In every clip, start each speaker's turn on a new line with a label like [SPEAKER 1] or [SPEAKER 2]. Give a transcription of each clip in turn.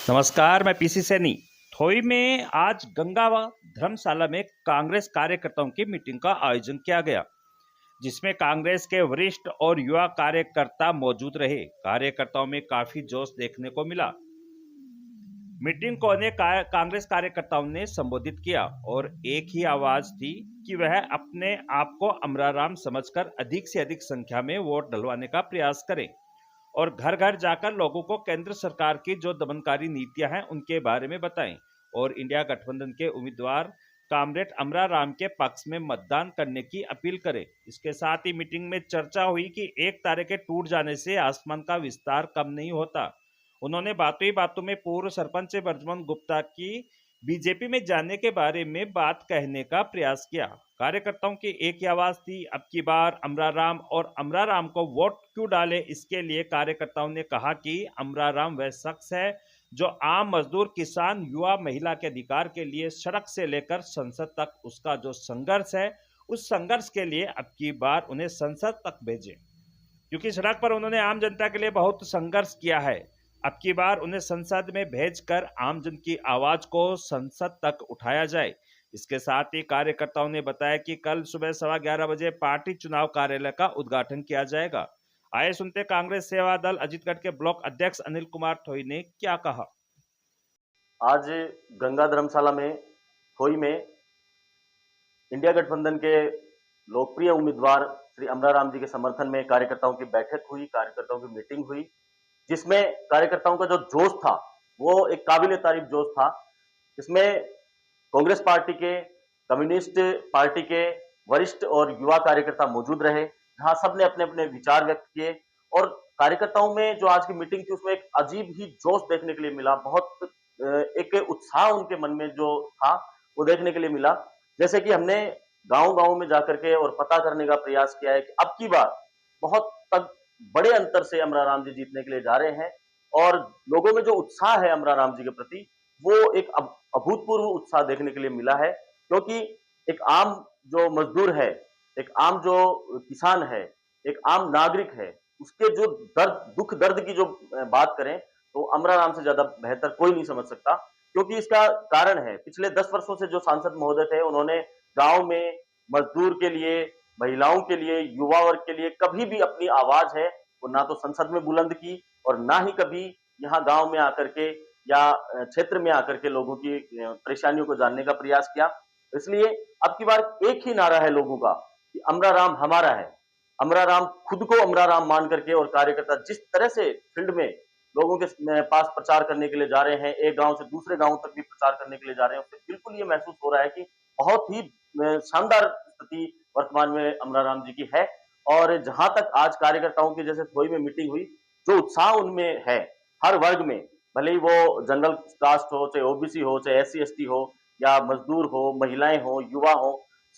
[SPEAKER 1] नमस्कार, मैं पीसी सैनी। थोई में आज गंगा व धर्मशाला में कांग्रेस कार्यकर्ताओं की मीटिंग का आयोजन किया गया, जिसमें कांग्रेस के वरिष्ठ और युवा कार्यकर्ता मौजूद रहे। कार्यकर्ताओं में काफी जोश देखने को मिला। मीटिंग को अनेक कांग्रेस कार्यकर्ताओं ने संबोधित किया और एक ही आवाज थी कि वह अपने आप को अमराराम समझकर अधिक से अधिक संख्या में वोट डलवाने का प्रयास करें और घर घर जाकर लोगों को केंद्र सरकार की जो दमनकारी नीतियां हैं उनके बारे में बताएं और इंडिया गठबंधन के उम्मीदवार कामरेड अमराराम के पक्ष में मतदान करने की अपील करें। इसके साथ ही मीटिंग में चर्चा हुई कि एक तारे के टूट जाने से आसमान का विस्तार कम नहीं होता। उन्होंने बातों ही बातों में पूर्व सरपंच बृजमोहन गुप्ता की बीजेपी में जाने के बारे में बात कहने का प्रयास किया। कार्यकर्ताओं की एक ही आवाज थी, अब की बार अमराराम, और अमराराम को वोट क्यों डाले। इसके लिए कार्यकर्ताओं ने कहा कि अमराराम वह शख्स है जो आम मजदूर, किसान, युवा, महिला के अधिकार के लिए सड़क से लेकर संसद तक उसका जो संघर्ष है, उस संघर्ष के लिए अब की बार उन्हें संसद तक भेजे, क्योंकि सड़क पर उन्होंने आम जनता के लिए बहुत संघर्ष किया है। अब की बार उन्हें संसद में भेजकर आमजन की आवाज को संसद तक उठाया जाए। इसके साथ ही कार्यकर्ताओं ने बताया कि कल सुबह 11:15 बजे पार्टी चुनाव कार्यालय का उद्घाटन किया जाएगा। आइए सुनते कांग्रेस सेवा दल अजीतगढ़ के ब्लॉक अध्यक्ष अनिल कुमार थोई ने क्या कहा।
[SPEAKER 2] आज गंगा धर्मशाला में थोई में इंडिया गठबंधन के लोकप्रिय उम्मीदवार श्री अमराराम जी के समर्थन में कार्यकर्ताओं की बैठक हुई, कार्यकर्ताओं की मीटिंग हुई, जिसमें कार्यकर्ताओं का जो जोश था वो एक काबिले तारीफ जोश था। इसमें कांग्रेस पार्टी के, कम्युनिस्ट पार्टी के वरिष्ठ और युवा कार्यकर्ता मौजूद रहे, जहां सबने अपने अपने विचार व्यक्त किए और कार्यकर्ताओं में जो आज की मीटिंग थी उसमें एक अजीब ही जोश देखने के लिए मिला। बहुत एक उत्साह उनके मन में जो था वो देखने के लिए मिला। जैसे कि हमने गांव-गांव में जाकर के और पता करने का प्रयास किया है कि अब की बार बहुत बड़े अंतर से अमराराम जी जीतने के लिए जा रहे हैं और लोगों में जो उत्साह है अमराराम जी के प्रति वो एक अभूतपूर्व उत्साह देखने के लिए मिला है, क्योंकि एक आम जो मजदूर है, एक आम जो किसान है, एक आम नागरिक है, उसके जो दुख दर्द की जो बात करें तो अमराराम से ज्यादा बेहतर कोई नहीं समझ सकता। क्योंकि इसका कारण है, पिछले 10 वर्षों से जो सांसद महोदय थे उन्होंने गांव में मजदूर के लिए, महिलाओं के लिए, युवा वर्ग के लिए कभी भी अपनी आवाज है वो ना तो संसद में बुलंद की और ना ही कभी यहाँ गांव में आकर के या क्षेत्र में आकर के लोगों की परेशानियों को जानने का प्रयास किया। इसलिए अब की बार एक ही नारा है लोगों का कि अमराराम हमारा है। अमराराम खुद को अमराराम मान करके और कार्यकर्ता जिस तरह से फील्ड में लोगों के पास प्रचार करने के लिए जा रहे हैं, एक गांव से दूसरे गांव तक भी प्रचार करने के लिए जा रहे हैं, उससे बिल्कुल ये महसूस हो रहा है कि बहुत ही शानदार स्थिति वर्तमान में अमराराम जी की है। और जहां तक आज कार्यकर्ताओं की जैसे थोई में मीटिंग हुई, जो उत्साह उनमें है हर वर्ग में, भले ही वो जनरल कास्ट हो, चाहे ओबीसी हो, चाहे एससी एसटी हो या मजदूर हो, महिलाएं हो, युवा हो,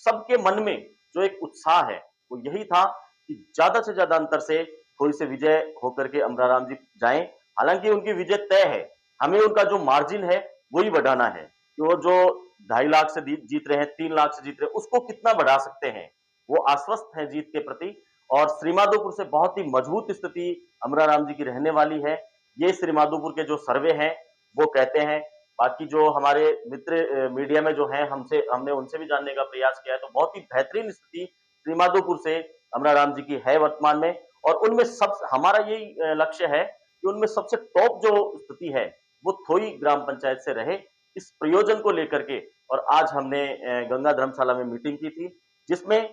[SPEAKER 2] सबके मन में जो एक उत्साह है वो यही था कि ज्यादा से ज्यादा अंतर से थोड़ी से विजय होकर के अमराराम जी जाएं। हालांकि उनकी विजय तय है, हमें उनका जो मार्जिन है वही बढ़ाना है कि वो जो 2.5 लाख से जीत रहे हैं, 3 लाख से जीत रहे हैं, उसको कितना बढ़ा सकते हैं। वो आश्वस्त हैं जीत के प्रति और श्रीमाधोपुर से बहुत ही मजबूत स्थिति अमराराम जी की रहने वाली है। ये श्रीमाधोपुर के जो सर्वे हैं वो कहते हैं। बाकी जो हमारे मित्र मीडिया में जो हैं, हमने उनसे भी जानने का प्रयास किया है, तो बहुत ही बेहतरीन स्थिति श्रीमाधोपुर से अमराराम जी की है वर्तमान में। और उनमें सब हमारा यही लक्ष्य है कि उनमें सबसे टॉप जो स्थिति है वो थोई ग्राम पंचायत से रहे। इस प्रयोजन को लेकर के और आज हमने गंगा धर्मशाला में मीटिंग की थी, जिसमें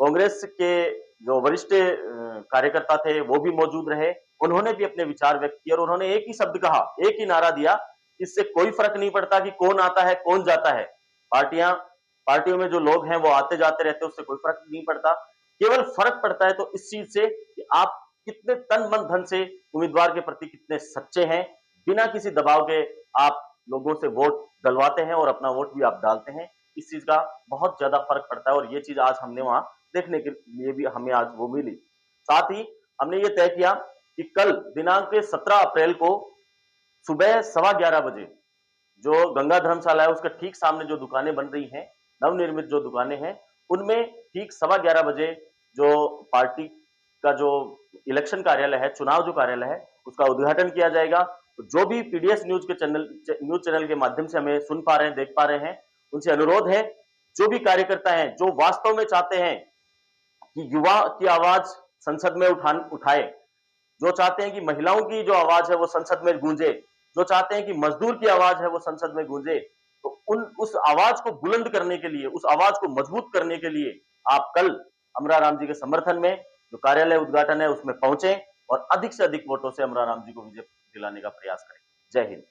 [SPEAKER 2] कांग्रेस के जो वरिष्ठ कार्यकर्ता थे वो भी मौजूद रहे। उन्होंने भी अपने विचार व्यक्त किए और उन्होंने एक ही शब्द कहा, एक ही नारा दिया, इससे कोई फर्क नहीं पड़ता कि कौन आता है कौन जाता है, पार्टियों में जो लोग हैं वो आते जाते रहते हैं, उससे कोई फर्क नहीं पड़ता। केवल फर्क पड़ता है तो इस चीज से कि आप कितने तन मन धन से उम्मीदवार के प्रति कितने सच्चे हैं। बिना किसी दबाव के आप लोगों से वोट डलवाते हैं और अपना वोट भी आप डालते हैं। इस चीज का बहुत ज्यादा फर्क पड़ता है और ये चीज आज हमने वहां देखने के लिए भी हमें आज वो मिली। साथ ही हमने ये तय किया कि कल दिनांक 17 अप्रैल को सुबह 11:15 बजे जो गंगा धर्मशाला है उसके ठीक सामने जो दुकानें बन रही हैं, नवनिर्मित जो दुकानें हैं, उनमें ठीक 11:15 बजे जो पार्टी का जो इलेक्शन कार्यालय है, चुनाव जो कार्यालय है, उसका उद्घाटन किया जाएगा तो जो भी पीडीएस न्यूज चैनल के माध्यम से हमें सुन पा रहे हैं, देख पा रहे हैं, उनसे अनुरोध है, जो भी कार्यकर्ता हैं, जो वास्तव में चाहते हैं कि युवा की आवाज संसद में उठाए, जो चाहते हैं कि महिलाओं की जो आवाज है वो संसद में गूंजे, जो चाहते हैं कि मजदूर की आवाज है वो संसद में गूंजे, तो उस आवाज को बुलंद करने के लिए, उस आवाज को मजबूत करने के लिए आप कल अमराराम जी के समर्थन में जो कार्यालय उद्घाटन है उसमें पहुंचे और अधिक से अधिक वोटों से अमराराम जी को विजय दिलाने का प्रयास करें। जय हिंद।